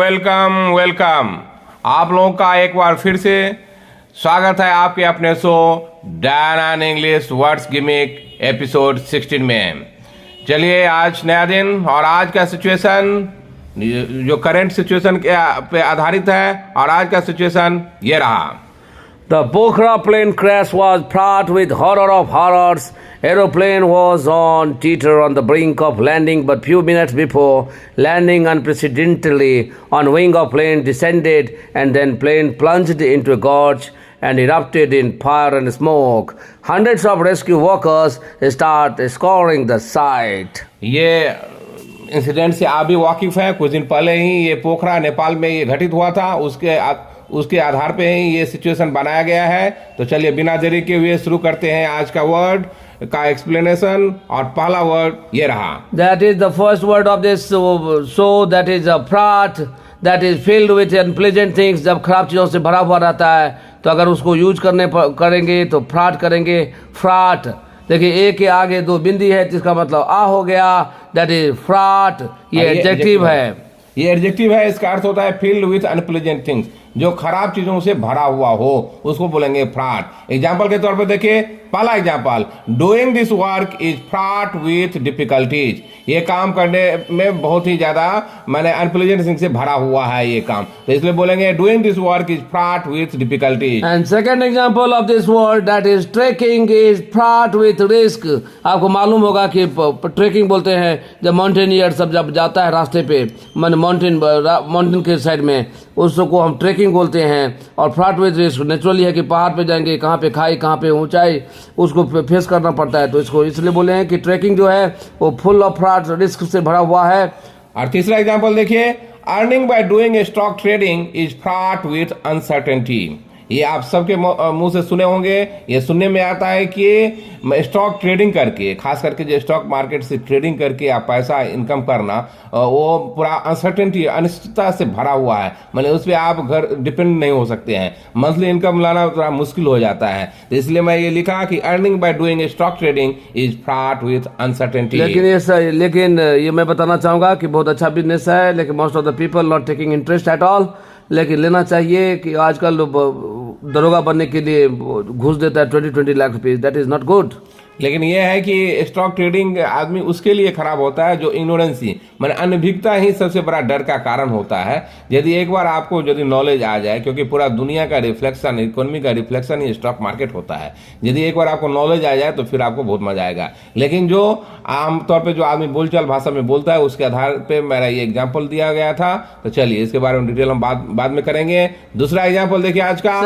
Welcome welcome. आप लोगों का एक बार फिर से स्वागत है आपके अपने show Dan and English words gimmick episode 16 में। चलिए, आज नया दिन और आज का सिचुएशन जो करंट सिचुएशन पे आधारित है, और आज का सिचुएशन ये रहा। The Pokhara plane crash was fraught with horror of horrors. Aeroplane was on teeter on the brink of landing, but few minutes before landing, unprecedentedly on wing of plane descended, and then plane plunged into a gorge and erupted in fire and smoke. Hundreds of rescue workers start scouring the site. ये incident से आप भी वाकिफ हैं। कुछ दिन पहले ही ये पोखरा नेपाल में ये घटित हुआ था। उसके आधार पे ही ये सिचुएशन बनाया गया है। तो चलिए, बिना देरी के हुए शुरू करते हैं आज का वर्ड का एक्सप्लेनेशन। और पहला वर्ड ये रहा। That is the first word of this show. That is a fraud. That is filled with unpleasant things. जब खराब चीज़ों से भरा हुआ रहता है तो अगर उसको यूज करेंगे तो फ्रॉड करेंगे। फ्रॉड, देखिए, ए के आगे दो बिंदी है जिसका मतलब आ हो गया। That is fraud. ये एडजेक्टिव है। ये एडजेक्टिव है। इसका अर्थ होता है फिल्ड विथ अनप्लेजेंट थिंग्स, जो खराब चीजों से भरा हुआ हो उसको बोलेंगे फ्रॉड। एग्जाम्पल के तौर पर देखिए, पहला example, doing this work is fraud with difficulties. ये काम करने में बहुत ही ज्यादा अनप्लेजेंट थिंग से भरा हुआ है ये काम, तो इसलिए बोलेंगे doing this work is fraud with difficulties. And second example of this word, that is trekking is fraud with risk. आपको मालूम होगा कि ट्रेकिंग बोलते हैं जब माउंटेनियर सब जब जाता है रास्ते पे, माउंटेन के साइड में, उसको हम ट्रेकिंग बोलते हैं। और फ्रॉड विथ रिस्क नेचुरली है कि पहाड़ पे जाएंगे, कहाँ पे खाई कहाँ पे ऊंचाई, उसको फेस करना पड़ता है, तो इसको इसलिए बोले हैं कि ट्रेकिंग जो है वो फुल ऑफ फ्रॉड रिस्क से भरा हुआ है। और तीसरा एग्जांपल देखिए, earning by doing a stock trading is fraud with uncertainty. ये आप सबके मुंह से सुने होंगे। ये सुनने में आता है कि स्टॉक ट्रेडिंग करके, खास करके जो स्टॉक मार्केट से ट्रेडिंग करके आप पैसा इनकम करना, वो पूरा अनसर्टेनिटी, अनिश्चितता से भरा हुआ है। उस पर आप घर डिपेंड नहीं हो सकते हैं, मंथली इनकम लाना थोड़ा मुश्किल हो जाता है। तो इसलिए मैं ये लिखा कि earning by doing stock trading is fraud with uncertainty. लेकिन ये मैं बताना चाहूंगा कि बहुत अच्छा बिजनेस है, लेकिन most of the people not taking interest at all. लेकिन लेना चाहिए कि आजकल दरोगा बनने के लिए घूस देता है 20 lakh rupees. That is not good. लेकिन यह है कि स्टॉक ट्रेडिंग आदमी उसके लिए खराब होता है जो इग्नोरेंसी, अनभिज्ञता ही सबसे बड़ा डर का कारण होता है। यदि एक बार आपको यदि नॉलेज आ जाए, क्योंकि पूरा दुनिया का रिफ्लेक्शन, इकोनॉमी का रिफ्लेक्शन ही स्टॉक मार्केट होता है। यदि एक बार आपको नॉलेज आ जाए तो फिर आपको बहुत मजा आएगा। लेकिन जो आमतौर पर जो आदमी बोलचाल भाषा में बोलता है, उसके आधार पर मेरा ये एग्जाम्पल दिया गया था। तो चलिए, इसके बारे में डिटेल हम बाद में करेंगे। दूसरा एग्जाम्पल देखिए आज का।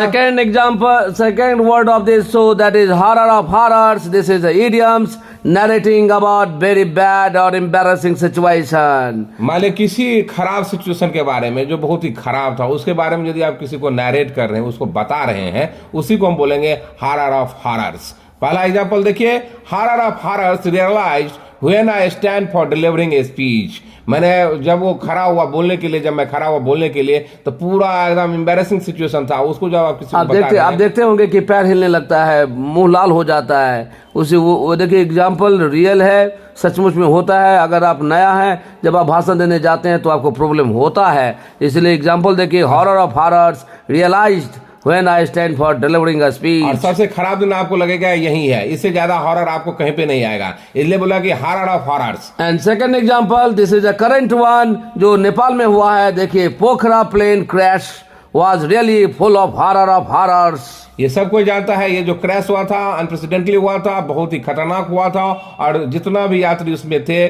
Second word of this show, that is horror of horrors. This is idioms narrating about very bad or embarrassing situation. मान लीजिए किसी खराब सिचुएशन के बारे में जो बहुत ही खराब था, उसके बारे में यदि आप किसी को नरेट कर रहे हैं, उसको बता रहे हैं, उसी को हम बोलेंगे हॉरर ऑफ हॉरर्स। पहला एग्जांपल देखिए, horror of horrors realized when I stand for delivering a speech. जब वो खड़ा हुआ बोलने के लिए, जब मैं खड़ा हुआ बोलने के लिए, तो पूरा एकदम एम्बैरेसिंग सिचुएशन था। उसको जब आप किसी को आप देखते होंगे कि पैर हिलने लगता है, मुंह लाल हो जाता है। उसे वो देखिए, एग्जाम्पल रियल है, सचमुच में होता है। अगर आप नया है, जब आप भाषण देने जाते हैं तो आपको प्रॉब्लम होता है। इसलिए एग्जाम्पल देखिए, horror of horrors realized When I stand for delivering a speech. और सबसे खराब दिन आपको लगेगा यही है, इससे ज्यादा हॉरर आपको कहीं पे नहीं आएगा। इसलिए बोला कि horror of horrors. And second example, this is a current one, जो नेपाल में हुआ है। देखिए, Pokhara plane crash was really full of horror of horrors. ये सब कोई जानता है, ये जो क्रैश हुआ था अनप्रेसिडेंटली हुआ था, बहुत ही खतरनाक हुआ था। और जितना भी यात्री उसमें थे,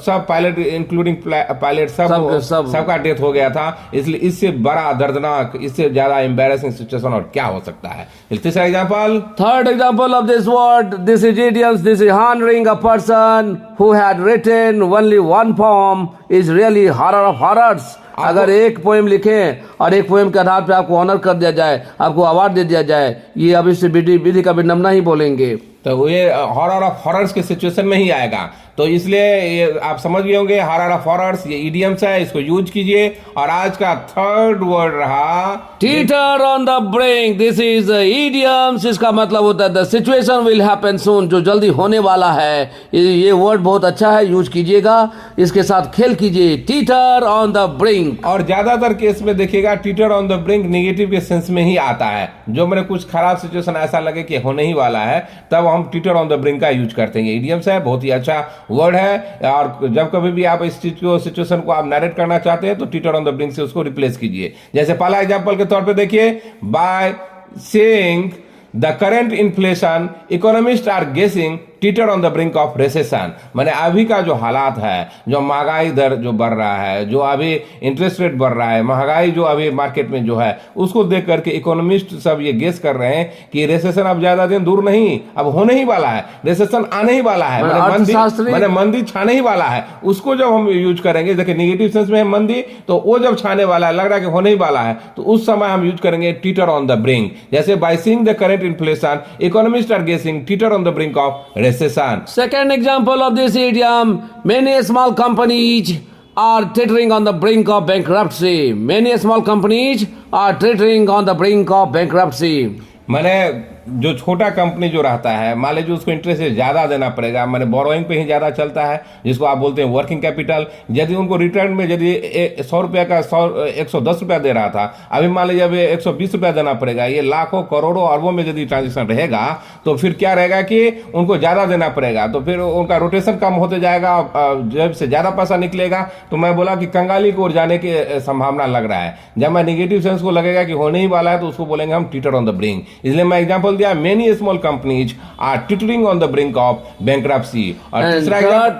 सब पायलट इंक्लूडिंग पायलट सबका डेथ हो गया था। इसलिए इससे बड़ा दर्दनाक, इससे ज्यादा एम्बैरेसिंग सिचुएशन और क्या हो सकता है। तीसरा example, third example of this word, this is idioms, this is honoring a person who had written only one poem is really horror of horrors. अगर एक पोएम लिखें और एक पोएम के आधार पे आपको ऑनर कर दिया जाए, आपको अवार्ड दे दिया जाए, ये अभी से विधि का विडम्बना ही बोलेंगे। तो ये हॉरर ऑफ हॉरर्स के सिचुएशन में ही आएगा। तो इसलिए ये आप समझ गए होंगे, हॉरर ऑफ हॉरर्स ये इडियम्स है, इसको यूज कीजिए। और आज का थर्ड वर्ड रहा teeter on the brink. This is idioms. इसका मतलब होता है the situation will happen soon, जो जल्दी होने वाला है। ये वर्ड बहुत अच्छा है, यूज कीजिएगा। इसके साथ खेल कीजिए, टीटर ऑन द ब्रिंक। और ज्यादातर केस में देखिएगा teeter on the brink negative के सेंस में ही आता है। जो मैंने कुछ खराब सिचुएशन ऐसा लगे कि होने ही वाला है, तब हम टीटर ऑन द ब्रिंक का यूज करते हैं। इडियम्स है, बहुत ही अच्छा वर्ड है। और जब कभी भी आप इस चीज को सिचुएशन को आप नरेट करना चाहते हैं तो टीटर ऑन द ब्रिंक से उसको रिप्लेस कीजिए। जैसे पहला एग्जांपल के तौर पे देखिए, by saying the current inflation economist are guessing teeter on the brink of recession. माने अभी का जो हालात है, जो महंगाई दर जो बढ़ रहा है, जो अभी इंटरेस्ट रेट बढ़ रहा है, महंगाई जो अभी मार्केट में जो है, उसको देख करके इकोनॉमिस्ट सब ये गेस कर रहे हैं कि रिसेशन अब ज्यादा दिन दूर नहीं, अब होने ही वाला है, रिसेशन आने ही वाला है, माने मंदी छाने ही वाला है। उसको जब हम यूज करेंगे, देखिए निगेटिव सेंस में है मंदी, तो वो जब छाने वाला है, लग रहा है कि होने ही वाला है, तो उस समय हम यूज करेंगे टीटर ऑन द ब्रिंक। जैसे by seeing the current inflation economist are guessing teeter on the brink of recession. Second example of this idiom, many small companies are teetering on the brink of bankruptcy. Many small companies are teetering on the brink of bankruptcy. माने जो छोटा company जो रहता है, मान लीजिए उसको interest ज्यादा देना पड़ेगा, माने बोरोइंग पे ही ज्यादा चलता है, जिसको आप बोलते हैं वर्किंग कैपिटल। यदि उनको रिटर्न में यदि 100 रुपया का 110 रुपया दे रहा था, अभी मान लीजिए अभी 120 रुपया देना पड़ेगा। ये लाखों करोड़ों अरबों में यदि ट्रांजेक्शन रहेगा तो फिर क्या रहेगा कि उनको ज्यादा देना पड़ेगा, तो फिर उनका रोटेशन कम होते जाएगा, जब से ज्यादा पैसा निकलेगा। तो मैं बोला कि कंगाली की ओर जाने की संभावना लग रहा है। जब मैं निगेटिव सेंस को लगेगा कि होने ही वाला है, तो उसको बोलेंगे हम टीटर ऑन द ब्रिंक। इसलिए मैं एग्जांपल दिया, many small companies are teetering on the brink of bankruptcy. और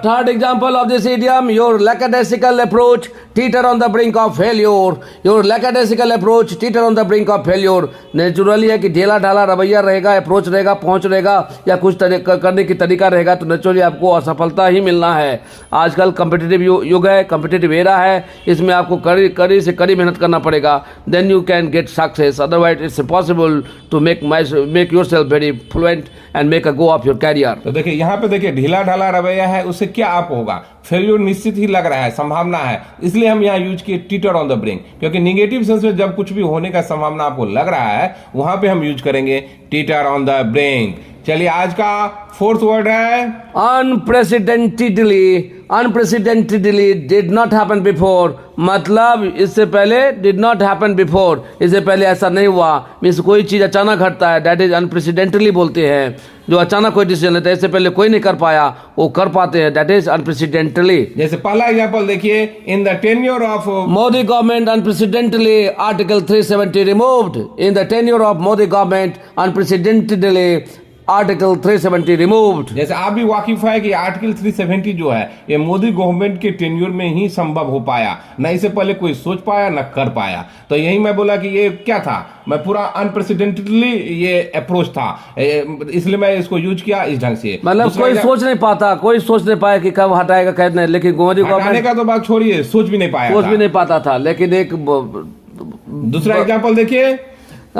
third example of this idiom, your lackadaisical approach teeter on the brink of failure. Your lackadaisical approach teeter on the brink of failure. Naturally है कि ढीला ढाला रवैया रहेगा, approach रहेगा, पहुंच रहेगा, या कुछ करने की तरीका रहेगा, तो नेचुरली आपको असफलता ही मिलना है। आजकल कॉम्पिटिटिव युग है, कॉम्पिटिटिव एरा है, इसमें आपको कड़ी से कड़ी मेहनत करना पड़ेगा, then you can get success. Otherwise it's impossible to make yourself very fluent and make a go of your career. तो देखिए यहाँ पे देखिए ढीला ढाला रवैया है, उससे क्या आप होगा, फेल्यूर निश्चित ही लग रहा है, संभावना है। इसलिए हम यहाँ यूज किए टीटर ऑन द ब्रिंक, क्योंकि निगेटिव सेंस में जब कुछ भी होने का संभावना आपको लग रहा है, वहां पे हम यूज करेंगे टीटर ऑन द ब्रिंक। चलिए आज का फोर्थ वर्ड है अनप्रेसिडेंटेडली। अनप्रेसिडेंटेडली डिड नॉट हैपन बिफोर, मतलब इससे पहले डिड नॉट हैपन बिफोर, इससे पहले ऐसा नहीं हुआ। मीन्स कोई चीज अचानक घटता है, दैट इज अनप्रेसिडेंटली बोलते हैं। जो अचानक कोई डिसीजन लेता है, इससे पहले कोई नहीं कर पाया, वो कर पाते हैं, दैट इज अनप्रेसिडेंटली। जैसे पहला एग्जांपल देखिए, in the tenure of Modi government unprecedentedly article 370 removed. In the tenure of Modi government unprecedentedly article 370 removed. जैसे आप भी वाकिफ है कि आर्टिकल 370 जो है ये मोदी गवर्नमेंट के टेन्योर में ही संभव हो पाया, न इससे पहले कोई सोच पाया न कर पाया। तो यही मैं बोला कि ये क्या था, मैं पूरा अनप्रेसिडेंटली ये अप्रोच था, इसलिए मैं इसको यूज किया इस ढंग से। मतलब कोई सोच नहीं पाता, कोई सोच नहीं पाया कि कब हटाएगा कैद नहीं, लेकिन मोदी गवर्नमेंट का तो बात छोड़िए, सोच भी नहीं पाता था। लेकिन एक दूसरा एग्जाम्पल देखिए,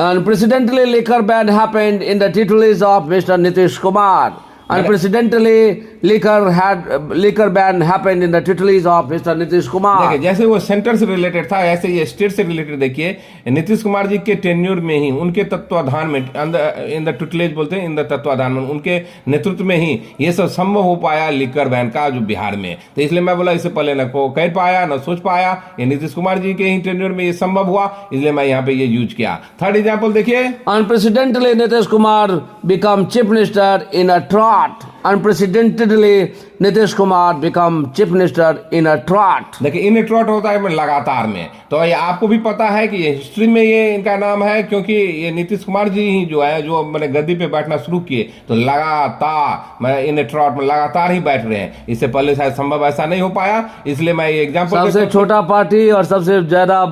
unprecedentedly liquor ban happened in the tutelage of Mr. Nitish Kumar. Unprecedentedly liquor ban happened in the tutelage of Mr. Nitish Kumar. देखिए जैसे वो सेंटर से रिलेटेड था, ऐसे ये स्टेट से रिलेटेड। देखिए नीतीश कुमार जी के टेन्योर में ही, उनके तत्वाधान में, इन द टुटलेज बोलते हैं, इन द तत्वाधान में, उनके नेतृत्व में ही ये सब संभव हो पाया लिकर बैन का जो बिहार में। तो इसलिए मैं बोला इससे पहले न को कह पाया न सोच पाया, ये नीतीश कुमार जी के ही टेन्योर में ये संभव हुआ, इसलिए मैं यहाँ पे ये यूज किया। थर्ड एग्जाम्पल देखिए, unprecedentedly Nitish Kumar become chief minister in a trot. Unprecedentedly, Nitish Kumar become chief minister in a trot. देखिए इन ट्रॉट होता है लगातार में, तो ये आपको भी पता है कि ये हिस्ट्री में ये इनका नाम है, क्योंकि ये नीतीश कुमार जी ही जो है, जो मैंने गद्दी पे बैठना शुरू किए तो लगातार मैं इन ट्रॉट में लगातार ही बैठ रहे हैं। इससे पहले शायद संभव ऐसा नहीं हो पाया, इसलिए मैं ये एग्जाम्पल। सबसे छोटा पार्टी और सबसे ज्यादा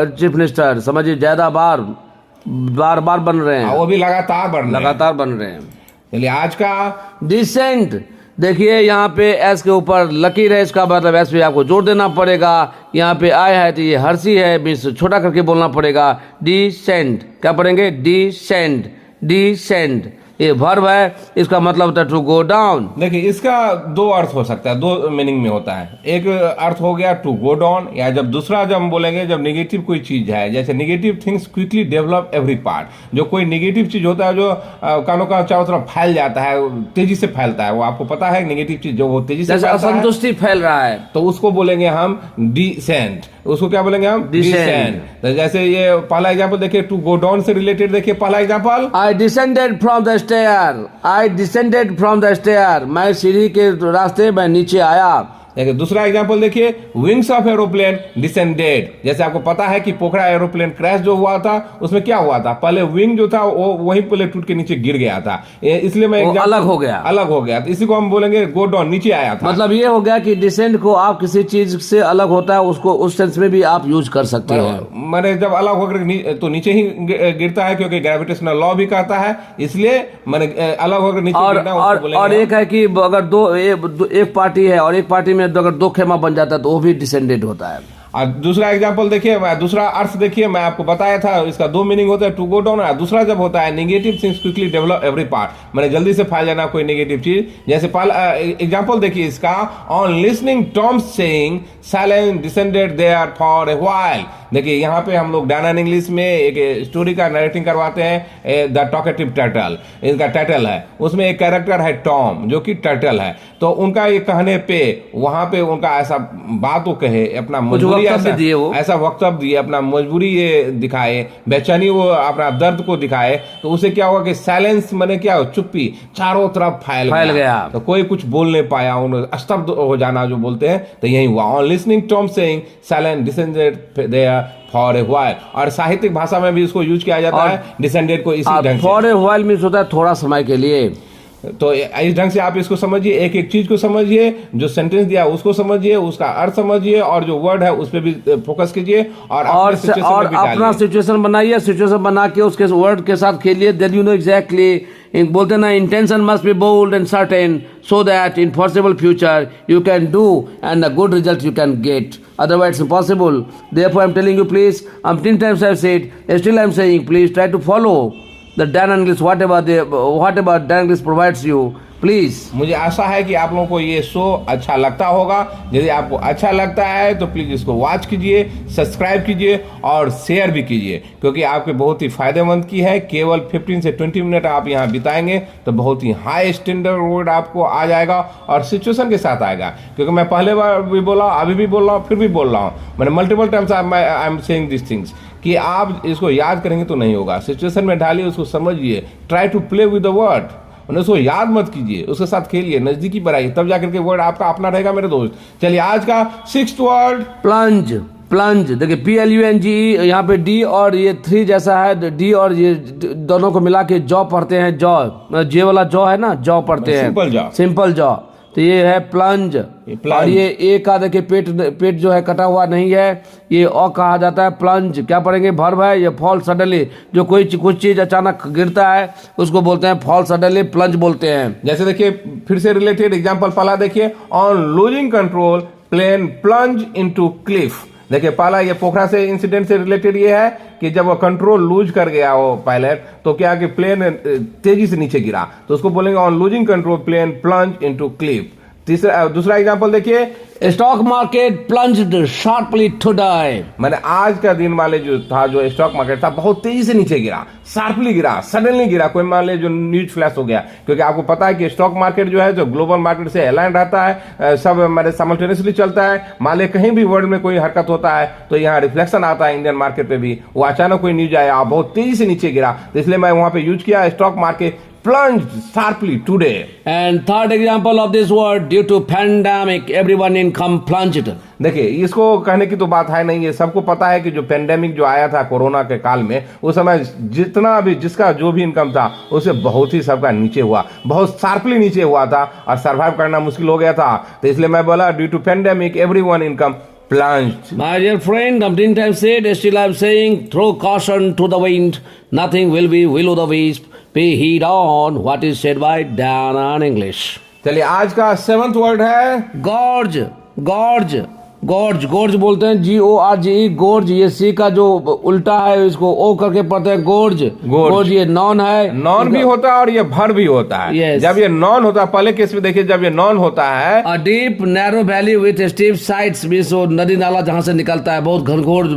चीफ मिनिस्टर, समझिए ज्यादा बार बन रहे हैं, वो भी लगातार बन रहे हैं। चलिए आज का डिसेंट, देखिए यहाँ पे एस के ऊपर लकीर है, इसका मतलब एस पे आपको जोर देना पड़ेगा। यहाँ पे आय है तो ये हर्षी है, बीच छोटा करके बोलना पड़ेगा। डिसेंट क्या पढ़ेंगे, डिसेंट, डिसेंट। ये वर्ब है, इसका मतलब होता है टू गो डाउन। देखिए इसका दो अर्थ हो सकता है, दो मीनिंग में होता है। एक अर्थ हो गया टू गो डाउन, या जब दूसरा जब हम बोलेंगे जब निगेटिव कोई चीज है, जैसे negative things quickly develop every part, जो कोई निगेटिव चीज होता है जो कानों का चारों तरफ फैल जाता है, तेजी से फैलता है, वो आपको पता है निगेटिव चीज जो वो तेजी से जैसे फैलता है, असंतुष्टि फैल रहा है तो उसको बोलेंगे हम डिसेंट। उसको क्या बोलेंगे हम? डिसेंट। तो जैसे ये पहला एग्जांपल देखिए, टू गो डाउन से रिलेटेड देखिए पहला example, I descended from the stair. I descended from the stair. मैं सीढ़ी के रास्ते मैं नीचे आया। देखिए दूसरा एग्जांपल देखिए, विंग्स ऑफ एरोप्लेन डिसेंडेड। जैसे आपको पता है कि पोखरा एरोप्लेन क्रैश जो हुआ था उसमें क्या हुआ था, पहले विंग जो था वो वहीं पहले टूट के नीचे गिर गया था, इसलिए मैं वो अलग हो गया, अलग हो गया। तो इसी को हम बोलेंगे गो डाउन, नीचे आया था। मतलब ये हो गया कि डिसेंड को आप किसी चीज से अलग होता है उसको उस सेंस में भी आप यूज कर सकते हैं। मैंने जब अलग होकर तो नीचे ही गिरता है, क्योंकि ग्रेविटेशनल लॉ भी कहता है, इसलिए मैंने अलग होकर नीचे गिरना, और एक है कि अगर एक पार्टी है और एक पार्टी में अगर दो खेमा बन जाता है तो वो भी डिसेंडेड होता है। और दूसरा एग्जांपल देखिए, दूसरा अर्थ देखिए, मैं आपको बताया था इसका दो मीनिंग होता है, टू गो डाउन। दूसरा जब होता है negative things quickly develop every part, मैंने जल्दी से फैल जाना कोई नेगेटिव चीज। जैसे एग्जांपल देखिए इसका, on listening Tom saying silence descended there for a while. देखिए यहाँ पे हम लोग डायन इंग्लिश में एक स्टोरी का नरेटिंग करवाते हैं, द टॉकेटिव टर्टल इनका टाइटल है, उसमें एक कैरेक्टर है टॉम जो कि टर्टल है। तो उनका ये कहने पे वहां पे उनका ऐसा बात वो कहे, अपना मजबूरी ऐसा वक्तव्य दिए, अपना मजबूरी ये दिखाए, बेचैनी वो अपना दर्द को दिखाए, तो उसे क्या हुआ कि साइलेंस माने क्या, चुप्पी चारों तरफ फैल गया। तो कोई कुछ बोल नहीं पाया, उन्हें स्तब्ध हो जाना जो बोलते हैं, तो यही हुआ। On listening Tom saying silence descended there for a while. और साहित्यिक भाषा में भी इसको यूज किया जाता है डिसेंडेड को इसी ढंग से। फॉर ए व्हाइल मींस होता है थोड़ा समय के लिए। तो इस ढंग से आप इसको समझिए, एक एक चीज को समझिए, जो सेंटेंस दिया उसको समझिए, उसका अर्थ समझिए, और जो वर्ड है उस पर भी फोकस कीजिए, और अपना सिचुएशन बनाइए, सिचुएशन बना के उसके वर्ड के साथ खेलिए। देन यू नो एग्जैक्टली, बोलते ना intention must be bold and certain so that in foreseeable future you can do and a good result you can get, otherwise impossible. Therefore I'm telling you, please, 10 times I've said, still I'm saying, please try to follow the Dan English, whatever Dan English provides you. Please, मुझे आशा है कि आप लोगों को ये show अच्छा लगता होगा। यदि आपको अच्छा लगता है तो प्लीज इसको वॉच कीजिए, सब्सक्राइब कीजिए और शेयर भी कीजिए, क्योंकि आपके बहुत ही फायदेमंद की है। केवल 15 से 20 मिनट आप यहाँ बिताएंगे तो बहुत ही हाई स्टैंडर्ड वर्ड आपको आ जाएगा और सिचुएशन के साथ आएगा। क्योंकि मैं पहले बार भी बोला, अभी भी बोल रहा हूँ, फिर भी बोल रहा हूँ, मैंने multiple times I am saying this things, कि आप इसको याद करेंगे तो नहीं होगा। सिचुएशन में डालिए, उसको समझिए, try to play with the word, उसको याद मत कीजिए, उसके साथ खेलिए, नजदीकी बढ़ाइए, तब जाकर के वर्ड आपका अपना रहेगा मेरे दोस्त। चलिए आज का 6th वर्ड प्लंज। प्लंज देखिए PLUNGE, यहाँ पे डी और ये 3 जैसा है, डी और ये दोनों को मिला के जॉ पढ़ते हैं, जॉ, जे वाला जॉ है ना, जॉ पढ़ते हैं, सिंपल जॉ। तो ये है प्लंज। और ये ए का देखिए पेट जो है कटा हुआ नहीं है, ये अ कहा जाता है प्लंज। क्या पढ़ेंगे? वर्ब है। ये फॉल सडनली, जो कोई कुछ चीज अचानक गिरता है उसको बोलते हैं फॉल सडनली, प्लंज बोलते हैं। जैसे देखिए फिर से रिलेटेड एग्जांपल पहला देखिए, on losing control plane plunge into cliff. देखिए पहला ये पोखरा से इंसिडेंट से रिलेटेड ये है कि जब वो कंट्रोल लूज कर गया वो पायलट, तो क्या कि प्लेन तेजी से नीचे गिरा, तो उसको बोलेंगे on losing control plane plunge into cliff. दूसरा एग्जांपल देखिए, stock market plunged sharply today. मैंने आज का दिन वाले जो था, जो स्टॉक मार्केट था, बहुत तेजी से नीचे गिरा, शार्पली गिरा, सडनली गिरा। कोई मान ले जो न्यूज फ्लैश हो गया, क्योंकि आपको पता है कि स्टॉक मार्केट जो है जो ग्लोबल मार्केट से अलाइन रहता है, सब हमारे साइमल्टेनियसली चलता है। मान ले कहीं भी वर्ल्ड में कोई हरकत होता है तो यहाँ रिफ्लेक्शन आता है इंडियन मार्केट पे भी। वो अचानक कोई न्यूज आया, बहुत तेजी से नीचे गिरा, तो इसलिए मैं वहां पे यूज किया stock market plunged sharply today. And third example of this word, due to pandemic, everyone income plunged. देखिए इसको कहने की तो बात है नहीं, ये सबको पता है कि जो पेंडेमिक जो आया था कोरोना के काल में, उस समय जितना भी जिसका जो भी इनकम था उसे बहुत ही सबका नीचे हुआ, बहुत शार्पली नीचे हुआ था और सर्वाइव करना मुश्किल हो गया था। तो इसलिए मैं बोला due to pandemic everyone income plunged. My dear friend, 10 times said, still I am saying, throw caution to the wind, nothing will be will o' the wisp, pay heed on what is said by Dan English. चलिए आज का 7th word है gorge. gorge gorge, gorge बोलते हैं GORGE, gorge. ये सी का जो उल्टा है इसको ओ करके पढ़ते हैं गॉर्ज। गॉर्ज ये नॉन है, नॉन भी होता है और ये भर भी होता है। Yes. जब ये नॉन होता है, पहले केस में देखिए, जब ये नॉन होता है, a deep narrow valley with steep sides, भी सो नदी नाला जहां से निकलता है, बहुत घनघोर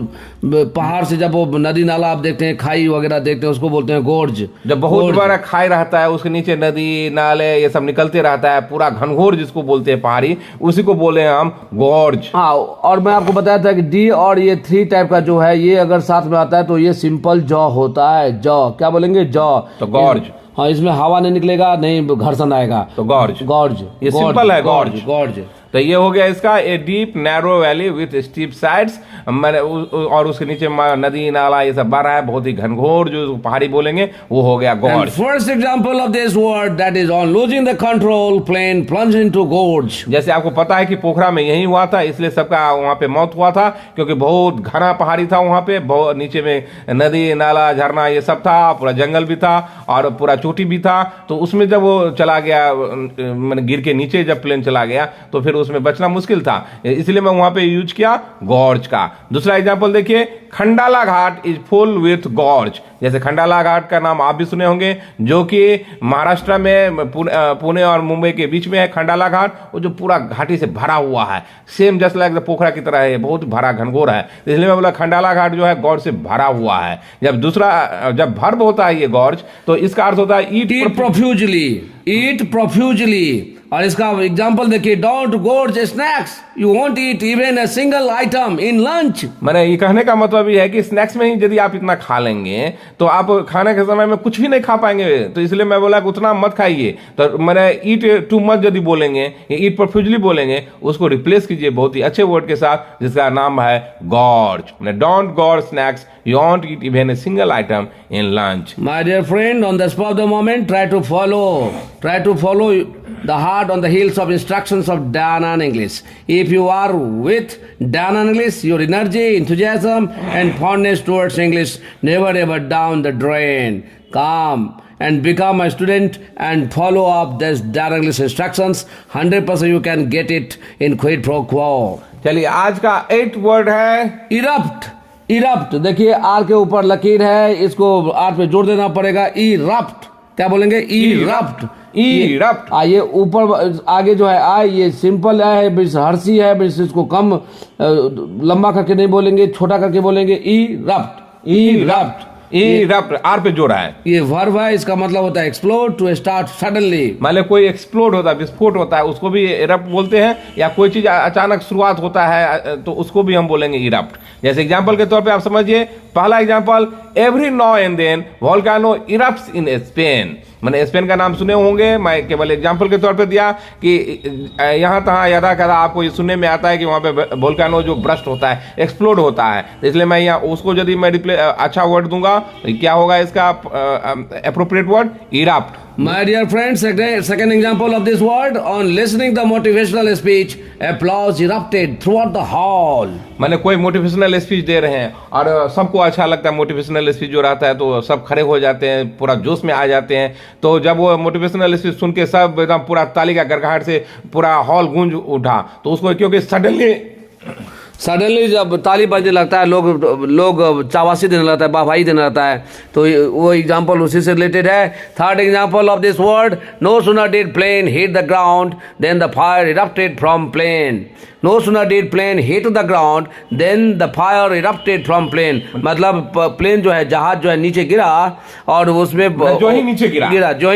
पहाड़ से जब वो नदी नाला आप देखते हैं, खाई वगैरह देखते हैं, उसको बोलते हैं गोर्ज। जब बहुत बड़ा खाई रहता है, उसके नीचे नदी नाले ये सब निकलते रहता है, पूरा घनघोर जिसको बोलते हैं पहाड़ी, उसी को बोले हम गॉर्ज। हाँ, और मैं आपको बताया था कि डी और ये 3 टाइप का जो है, ये अगर साथ में आता है तो ये सिंपल जॉ होता है। जॉ क्या बोलेंगे? जॉ। तो गॉर्ज। हाँ, इसमें हवा नहीं निकलेगा, नहीं घर्षण आएगा, तो गॉर्ज। गॉर्ज ये सिंपल है, गॉर्ज। गॉर्ज। तो ये हो गया इसका, a deep narrow valley with steep sides, और उसके नीचे नदी नाला ये सब बह रहा है, बहुत ही घनघोर जो पहाड़ी बोलेंगे वो हो गया gorge. First example of this word that is on losing the control plane plunge into gorge. जैसे आपको पता है कि पोखरा में यही हुआ था, इसलिए सबका वहां पे मौत हुआ था, क्योंकि बहुत घना पहाड़ी था वहां पे, बहुत नीचे में नदी नाला झरना ये सब था, पूरा जंगल भी था और पूरा चोटी भी था। तो उसमें जब वो चला गया, मैंने गिर के नीचे जब प्लेन चला गया, तो फिर उसमें बचना मुश्किल था, इसलिए मैं वहां पे यूज किया गॉर्ज का। दूसरा एग्जांपल देखिए, खंडाला घाट इज फुल विथ गॉर्ज। जैसे खंडाला घाट का नाम आप भी सुने होंगे, जो कि महाराष्ट्र में पुणे और मुंबई के बीच में है खंडाला घाट, वो जो पूरा घाटी से भरा हुआ है, सेम जस्ट लाइक पोखरा की तरह है, बहुत भरा घनघोर है, इसलिए मैं बोला खंडाला घाट जो है गॉर्ज से भरा हुआ है। जब भर्ब होता है ये गॉर्ज, तो इसका अर्थ होता है ईट प्रोफ्यूजली, ईट प्रोफ्यूजली। और इसका एग्जांपल देखिए, don't गोर्ज snacks, you won't eat even a single item in lunch. मैंने ये कहने का मतलब ये है कि स्नैक्स में ही यदि आप इतना खा लेंगे तो आप खाने के समय में कुछ भी नहीं खा पाएंगे, तो इसलिए मैं बोला कि उतना मत खाइए। तो मैंने ईट टू मच यदि बोलेंगे, ये ईट प्रोफ्यूजली बोलेंगे, उसको रिप्लेस कीजिए बहुत ही अच्छे वर्ड के साथ, जिसका नाम है गॉर्ज। मैंने don't gorge snacks, you won't eat even a single item in lunch. My dear friend, on the spur of the moment, try to follow the heart on the heels of instructions of Danan English. If you are with Danan English, your energy, enthusiasm and fondness towards English never ever down the drain. Calm and become a student and follow up this Danan English instructions. 100% you can get it in quid pro quo. चलिए, आज का 8th word है erupt. Erupt, देखिए are के ऊपर लकीर है, इसको आर पे जोड़ देना पड़ेगा। इरप्ट क्या बोलेंगे? इरप्ट। इरप्ट। ये ऊपर आगे जो है आई, ये सिंपल है, हर्षी है, इसको कम लंबा करके नहीं बोलेंगे, छोटा करके बोलेंगे। Erupt, erupt. इरप्ट आर पे जोड़ा है। ये वर्ब है, इसका मतलब होता है एक्सप्लोड, टू स्टार्ट सडनली। मान लो कोई एक्सप्लोड होता है, विस्फोट होता है, उसको भी इरप्ट बोलते हैं, या कोई चीज अचानक शुरुआत होता है तो उसको भी हम बोलेंगे इरप्ट। जैसे एग्जांपल के तौर पे आप समझिए, पहला example, every now and then volcano erupts in Spain. मैंने स्पेन का नाम सुने होंगे, मैं केवल एग्जांपल के तौर पे दिया कि यहाँ तहाँ यदा कदा आपको ये सुनने में आता है कि वहाँ पे वोल्केनो जो ब्रस्ट होता है, एक्सप्लोड होता है, तो इसलिए मैं यहाँ उसको यदि मैं अच्छा वर्ड दूंगा तो क्या होगा इसका appropriate word? Erupt. My dear friends, second example of this word, on listening the motivational speech, applause erupted throughout the hall. मैंने कोई मोटिवेशनल स्पीच दे रहे हैं और सबको अच्छा लगता है, मोटिवेशनल स्पीच जो रहता है तो सब खड़े हो जाते हैं, पूरा जोश में आ जाते हैं। तो जब वो मोटिवेशनल स्पीच सुन के सब एकदम पूरा ताली का गड़गड़ाहट से पूरा हॉल गूंज उठा, तो उसको क्योंकि सडनली जब ताली बजने लगता है, लोग चावासी देने लगता है, वाहवाही देने लगता है, तो वो एग्जांपल उसी से रिलेटेड है। Third example of this word, no sooner did plane hit the ground then the fire erupted from plane. No sooner did plane hit the ground then the fire erupted from plane. मतलब plane जो है, जहाज जो है नीचे गिरा और उसमें जो ही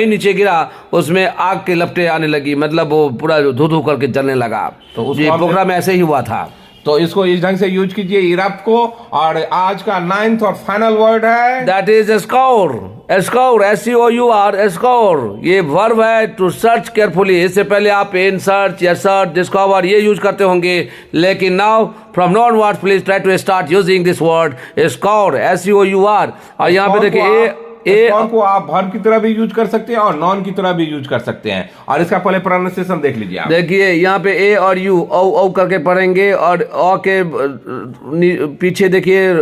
नीचे गिरा उसमें आग के लपटें आने लगी, मतलब वो पूरा धू धू करके जलने लगा। तो ये प्रोग्राम ऐसे ही हुआ था। तो इसको इस ढंग से यूज कीजिए इरप्ट को। और आज का 9th और फाइनल वर्ड है, that is scour. Scour, SCOUR, scour, ये वर्ब है टू सर्च केयरफुली। इससे पहले आप इन सर्च या सर्च, डिस्कवर ये यूज करते होंगे, लेकिन now from now onwards please try to start using this word scour, SCOUR। और यहाँ पे देखिए स्कोर को आप वर्ब की तरह भी यूज कर सकते हैं और नॉन की तरह भी यूज कर सकते हैं। और इसका पहले प्रोनाउंसिएशन देख लीजिए आप। देखिए यहाँ पे ए और यू औ करके पढ़ेंगे, और अ के पीछे देखिए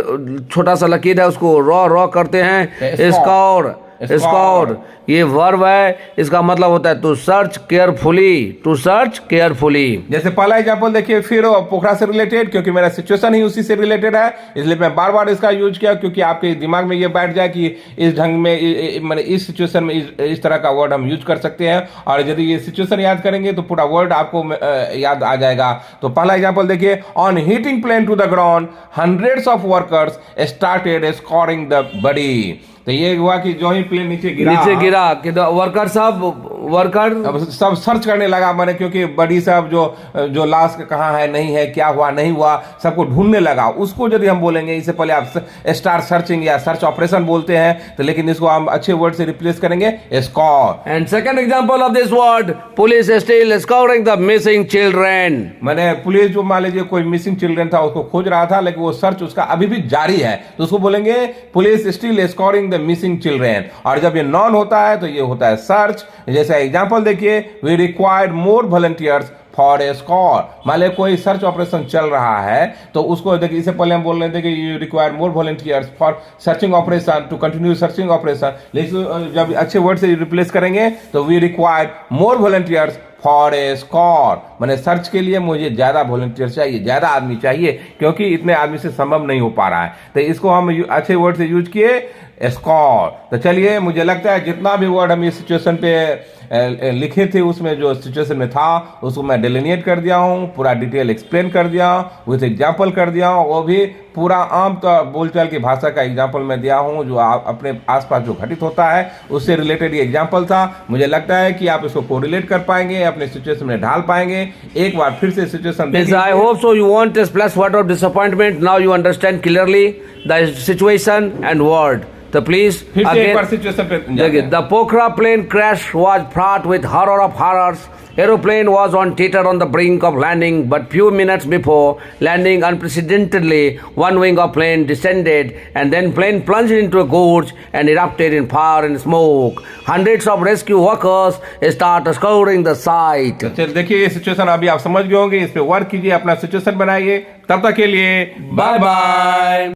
छोटा सा लकीर है, उसको रॉ करते हैं। स्कोर, स्कॉर, ये वर्ब है, इसका मतलब होता है to search carefully, to search carefully. जैसे पहला एग्जांपल देखिए, फिर पोखरा से रिलेटेड, क्योंकि मेरा सिचुएशन ही उसी से रिलेटेड है, इसलिए मैं बार बार इसका यूज किया, क्योंकि आपके दिमाग में ये बैठ जाए कि इस ढंग में मैंने इस सिचुएशन में इस तरह का वर्ड हम यूज कर सकते हैं, और यदि ये सिचुएशन याद करेंगे तो पूरा वर्ड आपको याद आ जाएगा। तो पहला एग्जांपल देखिए, on hitting plane to the ground hundreds of workers started scouring the body. तो ये हुआ कि जो ही प्लेन नीचे गिरा कि वर्कर सब सर्च करने लगा मैंने, क्योंकि बड़ी सब जो लाश कहाँ है, नहीं है, क्या हुआ नहीं हुआ, सबको ढूंढने लगा। उसको यदि हम बोलेंगे, इससे पहले आप स्टार सर्चिंग या सर्च ऑपरेशन बोलते हैं, तो लेकिन इसको हम अच्छे वर्ड से रिप्लेस करेंगे score. And second example of this word, police still scoring the missing children. मैंने पुलिस जो मान लीजिए कोई मिसिंग चिल्ड्रन था उसको खोज रहा था, लेकिन वो सर्च उसका अभी भी जारी है, तो उसको बोलेंगे police still scoring missing children. और जब ये नॉन होता है तो ये होता है सर्च। जैसे एग्जांपल देखिए, we required more volunteers for a scour. मान लीजिए कोई सर्च ऑपरेशन चल रहा है, तो उसको देखिए, इससे पहले हम बोल रहे थे कि you require more volunteers for searching operation to continue searching operation, लेकिन जब अच्छे वर्ड से रिप्लेस करेंगे तो we required more volunteers for a scour, मैंने सर्च के लिए मुझे ज्यादा वॉलंटियर चाहिए, ज्यादा आदमी चाहिए, क्योंकि इतने आदमी से संभव नहीं हो पा रहा है। तो इसको हम अच्छे वर्ड से यूज किए, स्कोर। तो चलिए, मुझे लगता है जितना भी वर्ड हम इस सिचुएशन पे लिखे थे, उसमें जो सिचुएशन में था उसको मैं डिलिनिएट कर दिया हूँ, पूरा डिटेल एक्सप्लेन कर दिया हूँ, विथ एग्जाम्पल कर दिया हूँ, वो भी पूरा आम तो बोलचाल की भाषा का एग्जाम्पल मैं दिया हूँ, जो आप अपने आसपास जो घटित होता है उससे रिलेटेड ये एग्जाम्पल था। मुझे लगता है कि आप इसको कोरिलेट कर पाएंगे, अपने सिचुएशन में ढाल पाएंगे। एक बार फिर से situation, I hope so you want this plus word of disappointment, now you understand clearly the situation and word. So please, again, the Pokhara plane crash was fraught with horror of horrors. Aeroplane was on teeter on the brink of landing, but few minutes before landing, unprecedentedly, one wing of plane descended, and then plane plunged into a gorge and erupted in fire and smoke. Hundreds of rescue workers start scouring the site. देखिए ये situation अभी आप समझ गए होंगे, इस पे work कीजिए, अपना सिचुएशन बनाइए। तब तक के लिए बाय बाय।